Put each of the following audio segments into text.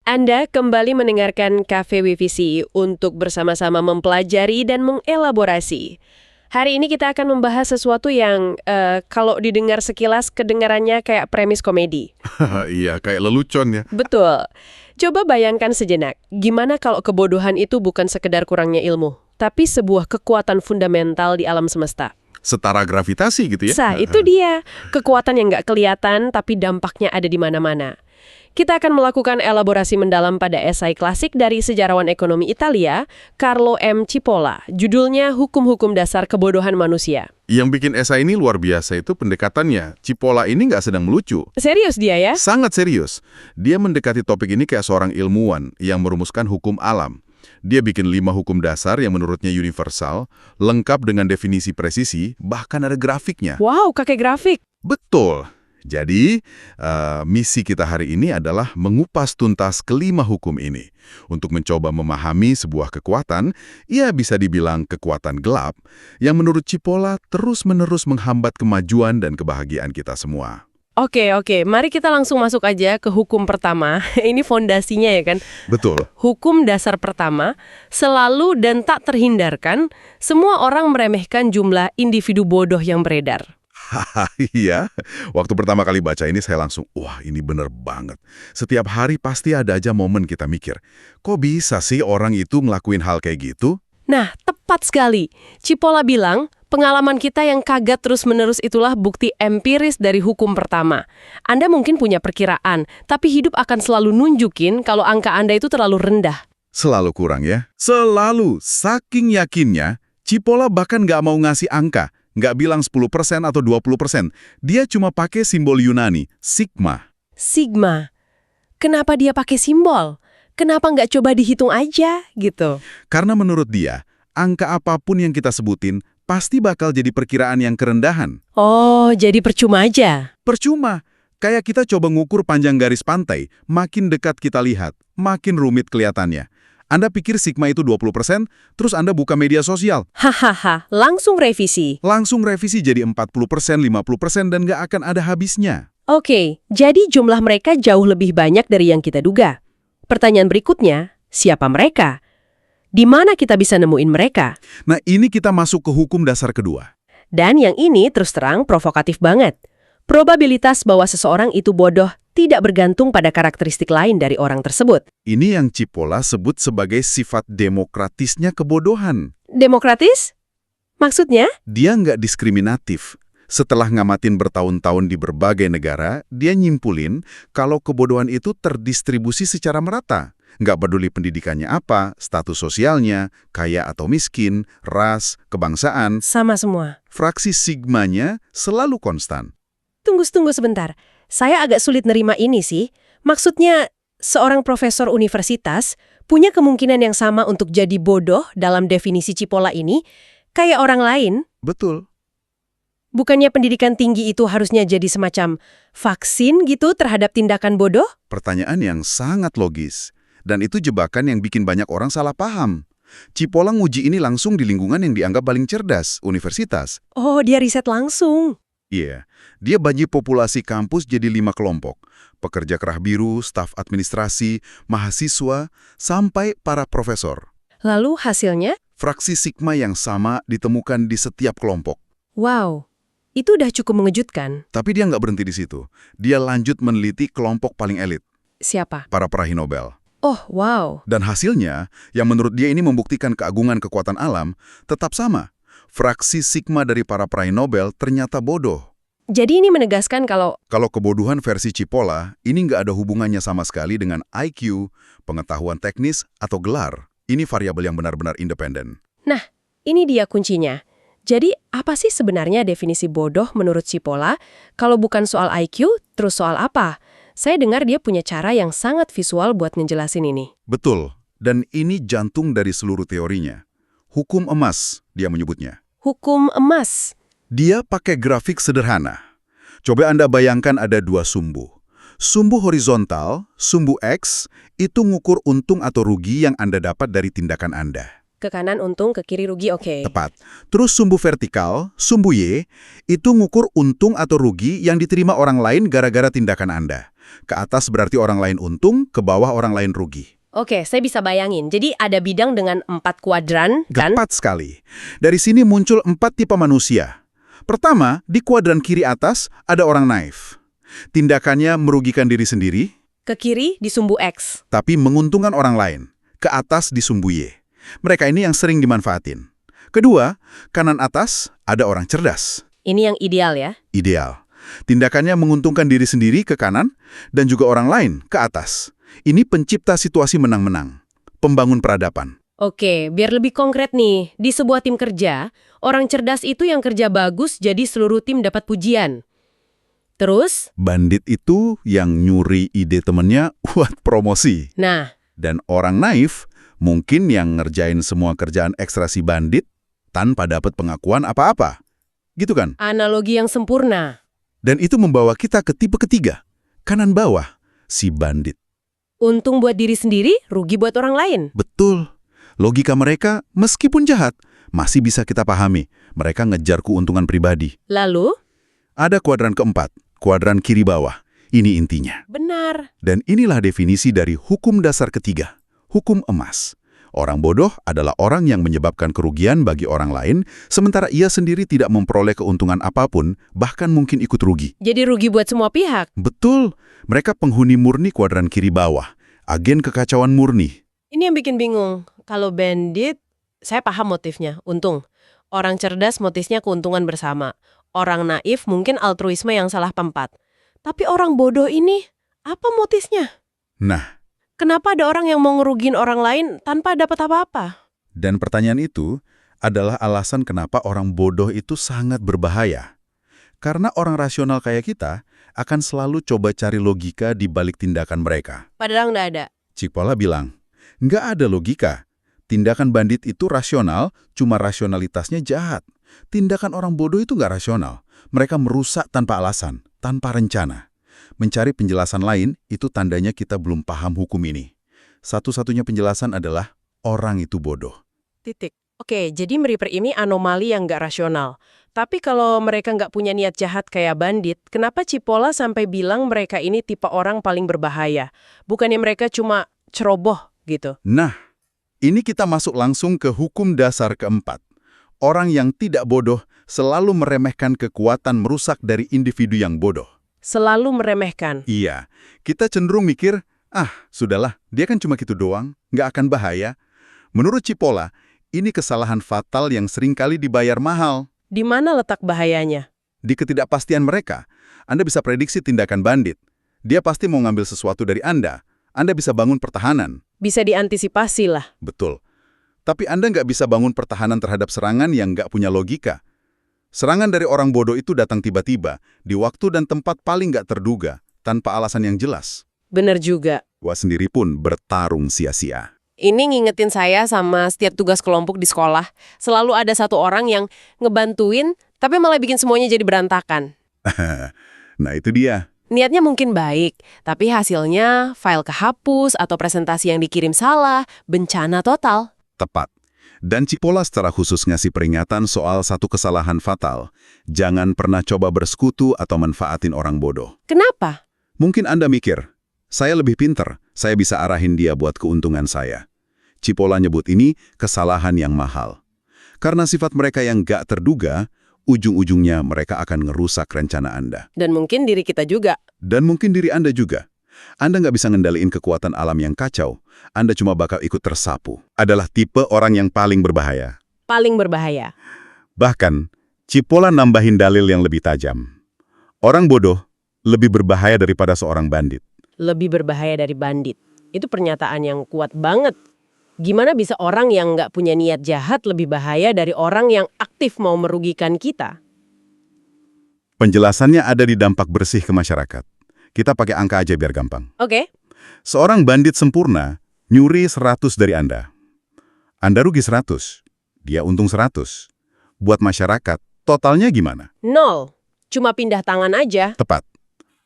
Anda kembali mendengarkan Cafe WVC untuk bersama-sama mempelajari dan mengelaborasi. Hari ini kita akan membahas sesuatu yang kalau didengar sekilas kedengarannya kayak premis komedi. Iya, kayak lelucon ya. Betul. Coba bayangkan sejenak, gimana kalau kebodohan itu bukan sekedar kurangnya ilmu, tapi sebuah kekuatan fundamental di alam semesta. Setara gravitasi gitu ya. Itu dia, kekuatan yang nggak kelihatan tapi dampaknya ada di mana-mana. Kita akan melakukan elaborasi mendalam pada esai klasik dari sejarawan ekonomi Italia, Carlo M. Cipolla. Judulnya Hukum-Hukum Dasar Kebodohan Manusia. Yang bikin esai ini luar biasa itu pendekatannya. Cipolla ini nggak sedang melucu. Serius dia ya? Sangat serius. Dia mendekati topik ini kayak seorang ilmuwan yang merumuskan hukum alam. Dia bikin 5 hukum dasar yang menurutnya universal, lengkap dengan definisi presisi, bahkan ada grafiknya. Wow, pakai grafik. Betul. Jadi, misi kita hari ini adalah mengupas tuntas kelima hukum ini. Untuk mencoba memahami sebuah kekuatan, ia bisa dibilang kekuatan gelap, yang menurut Cipolla terus-menerus menghambat kemajuan dan kebahagiaan kita semua. Oke. Mari kita langsung masuk aja ke hukum pertama. Ini fondasinya ya kan? Betul. Hukum dasar pertama, selalu dan tak terhindarkan, semua orang meremehkan jumlah individu bodoh yang beredar. Iya, waktu pertama kali baca ini saya langsung, wah ini bener banget. Setiap hari pasti ada aja momen kita mikir, kok bisa sih orang itu ngelakuin hal kayak gitu? Nah, tepat sekali. Cipolla bilang, pengalaman kita yang kaget terus-menerus itulah bukti empiris dari hukum pertama. Anda mungkin punya perkiraan, tapi hidup akan selalu nunjukin kalau angka Anda itu terlalu rendah. Selalu kurang ya? Selalu, saking yakinnya, Cipolla bahkan nggak mau ngasih angka. Nggak bilang 10% atau 20%. Dia cuma pakai simbol Yunani, sigma. Sigma. Kenapa dia pakai simbol? Kenapa nggak coba dihitung aja gitu? Karena menurut dia, angka apapun yang kita sebutin pasti bakal jadi perkiraan yang kerendahan. Oh, jadi percuma aja. Percuma. Kayak kita coba ngukur panjang garis pantai, makin dekat kita lihat, makin rumit kelihatannya. Anda pikir sigma itu 20%, terus Anda buka media sosial. Hahaha, langsung revisi. Langsung revisi jadi 40%, 50%, dan nggak akan ada habisnya. Oke, jadi jumlah mereka jauh lebih banyak dari yang kita duga. Pertanyaan berikutnya, siapa mereka? Di mana kita bisa nemuin mereka? Nah, ini kita masuk ke hukum dasar kedua. Dan yang ini terus terang provokatif banget. Probabilitas bahwa seseorang itu bodoh tidak bergantung pada karakteristik lain dari orang tersebut. Ini yang Cipolla sebut sebagai sifat demokratisnya kebodohan. Demokratis? Maksudnya? Dia nggak diskriminatif. Setelah ngamatin bertahun-tahun di berbagai negara, dia nyimpulin kalau kebodohan itu terdistribusi secara merata. Nggak peduli pendidikannya apa, status sosialnya, kaya atau miskin, ras, kebangsaan. Sama semua. Fraksi sigmanya selalu konstan. Tunggu sebentar. Saya agak sulit nerima ini sih. Maksudnya, seorang profesor universitas punya kemungkinan yang sama untuk jadi bodoh dalam definisi Cipolla ini, kayak orang lain. Betul. Bukannya pendidikan tinggi itu harusnya jadi semacam vaksin gitu terhadap tindakan bodoh? Pertanyaan yang sangat logis. Dan itu jebakan yang bikin banyak orang salah paham. Cipolla nguji ini langsung di lingkungan yang dianggap paling cerdas, universitas. Oh, dia riset langsung. Iya, dia bagi populasi kampus jadi 5 kelompok. Pekerja kerah biru, staf administrasi, mahasiswa, sampai para profesor. Lalu hasilnya? Fraksi sigma yang sama ditemukan di setiap kelompok. Wow, itu udah cukup mengejutkan. Tapi dia nggak berhenti di situ. Dia lanjut meneliti kelompok paling elit. Siapa? Para peraih Nobel. Oh, wow. Dan hasilnya, yang menurut dia ini membuktikan keagungan kekuatan alam, tetap sama. Fraksi sigma dari para peraih Nobel ternyata bodoh. Jadi ini menegaskan kalau kebodohan versi Cipolla, ini nggak ada hubungannya sama sekali dengan IQ, pengetahuan teknis, atau gelar. Ini variabel yang benar-benar independen. Nah, ini dia kuncinya. Jadi, apa sih sebenarnya definisi bodoh menurut Cipolla? Kalau bukan soal IQ, terus soal apa? Saya dengar dia punya cara yang sangat visual buat ngejelasin ini. Betul, dan ini jantung dari seluruh teorinya. Hukum emas, dia menyebutnya. Hukum emas? Dia pakai grafik sederhana. Coba Anda bayangkan ada 2 sumbu. Sumbu horizontal, sumbu X, itu ngukur untung atau rugi yang Anda dapat dari tindakan Anda. Ke kanan untung, ke kiri rugi, oke. Tepat. Terus sumbu vertikal, sumbu Y, itu ngukur untung atau rugi yang diterima orang lain gara-gara tindakan Anda. Ke atas berarti orang lain untung, ke bawah orang lain rugi. Oke, saya bisa bayangin. Jadi ada bidang dengan 4 kuadran, kan? Tepat sekali. Dari sini muncul 4 tipe manusia. Pertama, di kuadran kiri atas ada orang naif. Tindakannya merugikan diri sendiri, Ke kiri di sumbu X. tapi menguntungkan orang lain. Ke atas di sumbu Y. Mereka ini yang sering dimanfaatin. Kedua, kanan atas ada orang cerdas. Ini yang ideal ya. Ideal. Tindakannya menguntungkan diri sendiri ke kanan dan juga orang lain ke atas. Ini pencipta situasi menang-menang. Pembangun peradaban. Oke, biar lebih konkret nih. Di sebuah tim kerja, orang cerdas itu yang kerja bagus jadi seluruh tim dapat pujian. Terus, Bandit itu yang nyuri ide temennya buat promosi. nah, Dan orang naif mungkin yang ngerjain semua kerjaan ekstra si bandit tanpa dapat pengakuan apa-apa. Gitu kan? analogi yang sempurna. Dan itu membawa kita ke tipe ketiga. Kanan bawah, si bandit. Untung buat diri sendiri, rugi buat orang lain. Betul. Logika mereka, meskipun jahat, masih bisa kita pahami. Mereka ngejar keuntungan pribadi. Lalu, Ada kuadran keempat, kuadran kiri bawah. Ini intinya. benar. Dan inilah definisi dari hukum dasar ketiga, hukum emas. Orang bodoh adalah orang yang menyebabkan kerugian bagi orang lain, sementara ia sendiri tidak memperoleh keuntungan apapun, bahkan mungkin ikut rugi. Jadi rugi buat semua pihak. Betul, mereka penghuni murni kuadran kiri bawah, agen kekacauan murni. Ini yang bikin bingung. Kalau bandit, saya paham motifnya, untung. Orang cerdas motifnya keuntungan bersama. Orang naif mungkin altruisme yang salah tempat. Tapi orang bodoh ini, apa motifnya? Nah, Kenapa ada orang yang mau ngerugiin orang lain tanpa dapat apa-apa? dan pertanyaan itu adalah alasan kenapa orang bodoh itu sangat berbahaya. Karena orang rasional kayak kita akan selalu coba cari logika di balik tindakan mereka. Padahal nggak ada. Cikpola bilang, nggak ada logika. Tindakan bandit itu rasional, cuma rasionalitasnya jahat. Tindakan orang bodoh itu nggak rasional. Mereka merusak tanpa alasan, tanpa rencana. Mencari penjelasan lain, itu tandanya kita belum paham hukum ini. Satu-satunya penjelasan adalah orang itu bodoh. Titik. Oke, jadi Meriper ini anomali yang nggak rasional. Tapi kalau mereka nggak punya niat jahat kayak bandit, kenapa Cipolla sampai bilang mereka ini tipe orang paling berbahaya? Bukannya mereka cuma ceroboh gitu? Nah, ini kita masuk langsung ke hukum dasar keempat. Orang yang tidak bodoh selalu meremehkan kekuatan merusak dari individu yang bodoh. Selalu meremehkan. Iya, kita cenderung mikir, sudahlah, dia kan cuma gitu doang, nggak akan bahaya. Menurut Cipolla, ini kesalahan fatal yang seringkali dibayar mahal. Di mana letak bahayanya? Di ketidakpastian mereka, Anda bisa prediksi tindakan bandit. Dia pasti mau ngambil sesuatu dari Anda. Anda bisa bangun pertahanan. Bisa diantisipasi lah. Betul. Tapi Anda nggak bisa bangun pertahanan terhadap serangan yang nggak punya logika. Serangan dari orang bodoh itu datang tiba-tiba, di waktu dan tempat paling nggak terduga, tanpa alasan yang jelas. Bener juga. Wah sendiri pun bertarung sia-sia. Ini ngingetin saya sama setiap tugas kelompok di sekolah. Selalu ada satu orang yang ngebantuin, tapi malah bikin semuanya jadi berantakan. Nah itu dia. Niatnya mungkin baik, tapi hasilnya file kehapus atau presentasi yang dikirim salah, bencana total. Tepat. Dan Cipolla secara khusus ngasih peringatan soal satu kesalahan fatal. Jangan pernah coba bersekutu atau manfaatin orang bodoh. Kenapa? Mungkin Anda mikir, saya lebih pinter, saya bisa arahin dia buat keuntungan saya. Cipolla nyebut ini kesalahan yang mahal. Karena sifat mereka yang gak terduga, ujung-ujungnya mereka akan ngerusak rencana Anda. Dan mungkin diri kita juga. Dan mungkin diri Anda juga. Anda nggak bisa ngendaliin kekuatan alam yang kacau. Anda cuma bakal ikut tersapu. Adalah tipe orang yang paling berbahaya. Paling berbahaya. Bahkan, Cipolla nambahin dalil yang lebih tajam. Orang bodoh lebih berbahaya daripada seorang bandit. Lebih berbahaya dari bandit. Itu pernyataan yang kuat banget. Gimana bisa orang yang nggak punya niat jahat lebih bahaya dari orang yang aktif mau merugikan kita? Penjelasannya ada di dampak bersih ke masyarakat. Kita pakai angka aja biar gampang. Oke. Seorang bandit sempurna nyuri 100 dari Anda. Anda rugi 100, dia untung 100. Buat masyarakat, totalnya gimana? 0. Cuma pindah tangan aja. Tepat.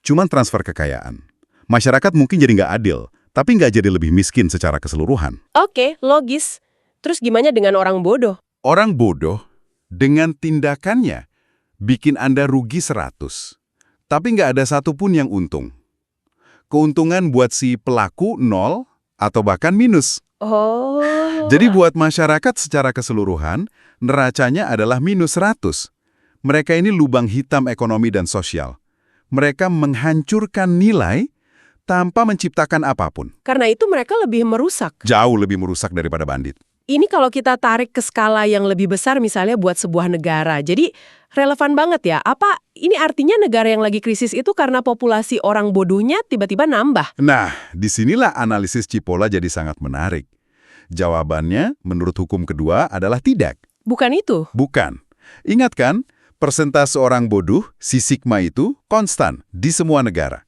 Cuman transfer kekayaan. Masyarakat mungkin jadi nggak adil, tapi nggak jadi lebih miskin secara keseluruhan. Oke, logis. Terus gimana dengan orang bodoh? Orang bodoh, dengan tindakannya, bikin Anda rugi 100. Tapi nggak ada satupun yang untung. keuntungan buat si pelaku nol atau bahkan minus. Oh. Jadi buat masyarakat secara keseluruhan, neracanya adalah minus 100. Mereka ini lubang hitam ekonomi dan sosial. Mereka menghancurkan nilai tanpa menciptakan apapun. Karena itu mereka lebih merusak. Jauh lebih merusak daripada bandit. Ini kalau kita tarik ke skala yang lebih besar misalnya buat sebuah negara. Jadi relevan banget ya. Apa ini artinya negara yang lagi krisis itu karena populasi orang bodohnya tiba-tiba nambah? Nah, disinilah analisis Cipolla jadi sangat menarik. Jawabannya, menurut hukum kedua, adalah tidak. Bukan itu? Bukan. Ingat kan, persentase orang bodoh, si sigma itu, konstan di semua negara.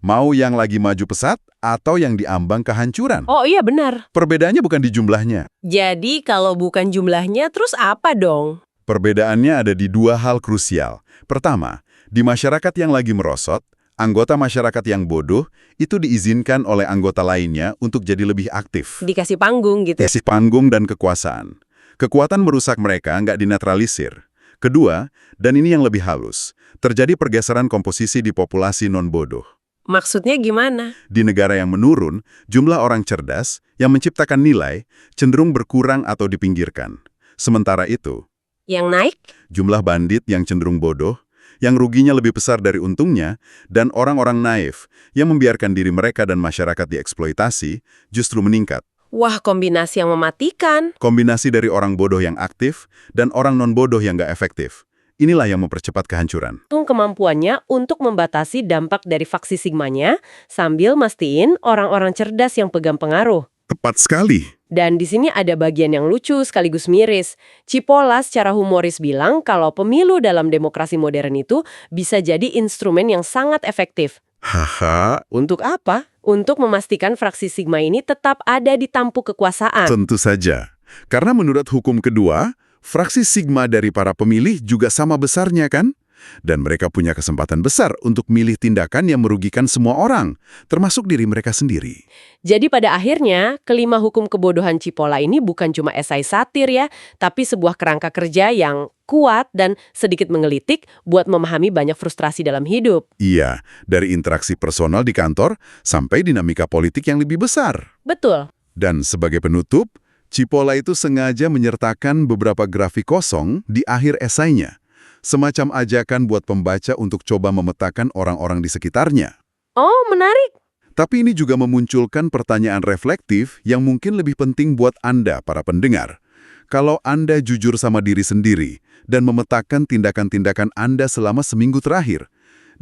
Mau yang lagi maju pesat atau yang diambang kehancuran. Oh iya benar. Perbedaannya bukan di jumlahnya. Jadi kalau bukan jumlahnya, terus apa dong? Perbedaannya ada di dua hal krusial. Pertama, di masyarakat yang lagi merosot, anggota masyarakat yang bodoh itu diizinkan oleh anggota lainnya untuk jadi lebih aktif. Dikasih panggung gitu. Kasih panggung dan kekuasaan. Kekuatan merusak mereka nggak dinetralisir. Kedua, dan ini yang lebih halus, terjadi pergeseran komposisi di populasi non-bodoh. Maksudnya gimana? Di negara yang menurun, jumlah orang cerdas yang menciptakan nilai cenderung berkurang atau dipinggirkan. Sementara itu, Yang naik? jumlah bandit yang cenderung bodoh, yang ruginya lebih besar dari untungnya, dan orang-orang naif yang membiarkan diri mereka dan masyarakat dieksploitasi justru meningkat. Wah, kombinasi yang mematikan. Kombinasi dari orang bodoh yang aktif dan orang non-bodoh yang nggak efektif. Inilah yang mempercepat kehancuran. Kemampuannya untuk membatasi dampak dari faksi sigmanya sambil mastiin orang-orang cerdas yang pegang pengaruh. Tepat sekali. Dan di sini ada bagian yang lucu sekaligus miris. Cipolla secara humoris bilang kalau pemilu dalam demokrasi modern itu bisa jadi instrumen yang sangat efektif. Haha, Untuk apa? Untuk memastikan fraksi sigma ini tetap ada di tampuk kekuasaan. tentu saja. Karena menurut hukum kedua, fraksi sigma dari para pemilih juga sama besarnya kan? Dan mereka punya kesempatan besar untuk milih tindakan yang merugikan semua orang, termasuk diri mereka sendiri. Jadi pada akhirnya, kelima hukum kebodohan Cipolla ini bukan cuma esai satir ya, tapi sebuah kerangka kerja yang kuat dan sedikit menggelitik buat memahami banyak frustrasi dalam hidup. Iya, dari interaksi personal di kantor sampai dinamika politik yang lebih besar. Betul. Dan sebagai penutup, Cipolla itu sengaja menyertakan beberapa grafik kosong di akhir esainya. Semacam ajakan buat pembaca untuk coba memetakan orang-orang di sekitarnya. Oh, menarik. Tapi ini juga memunculkan pertanyaan reflektif yang mungkin lebih penting buat Anda, para pendengar. Kalau Anda jujur sama diri sendiri dan memetakan tindakan-tindakan Anda selama seminggu terakhir,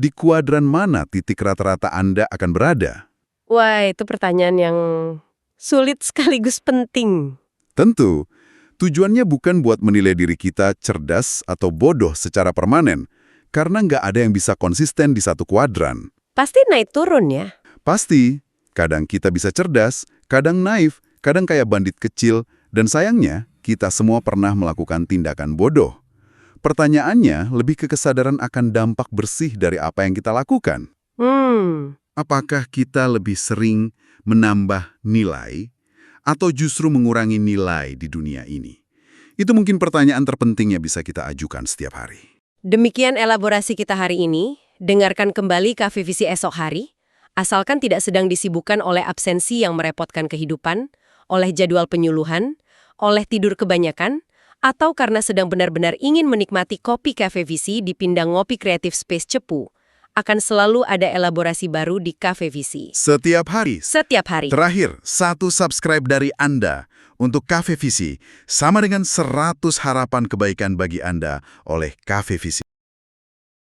di kuadran mana titik rata-rata Anda akan berada? Wah, itu pertanyaan yang sulit sekaligus penting. Tentu, tujuannya bukan buat menilai diri kita cerdas atau bodoh secara permanen, karena nggak ada yang bisa konsisten di satu kuadran. Pasti naik turun ya. Pasti, kadang kita bisa cerdas, kadang naif, kadang kayak bandit kecil, dan sayangnya, kita semua pernah melakukan tindakan bodoh. Pertanyaannya lebih ke kesadaran akan dampak bersih dari apa yang kita lakukan. Apakah kita lebih sering menambah nilai atau justru mengurangi nilai di dunia ini? Itu mungkin pertanyaan terpenting yang bisa kita ajukan setiap hari. Demikian elaborasi kita hari ini. Dengarkan kembali Cafe Visi esok hari. Asalkan tidak sedang disibukkan oleh absensi yang merepotkan kehidupan, oleh jadwal penyuluhan, oleh tidur kebanyakan, atau karena sedang benar-benar ingin menikmati kopi Cafe Visi di Pindang Ngopi Creative Space Cepu. Akan selalu ada elaborasi baru di Cafe Visi. Setiap hari. Setiap hari. Terakhir, 1 subscribe dari Anda untuk Cafe Visi sama dengan 100 harapan kebaikan bagi Anda oleh Cafe Visi.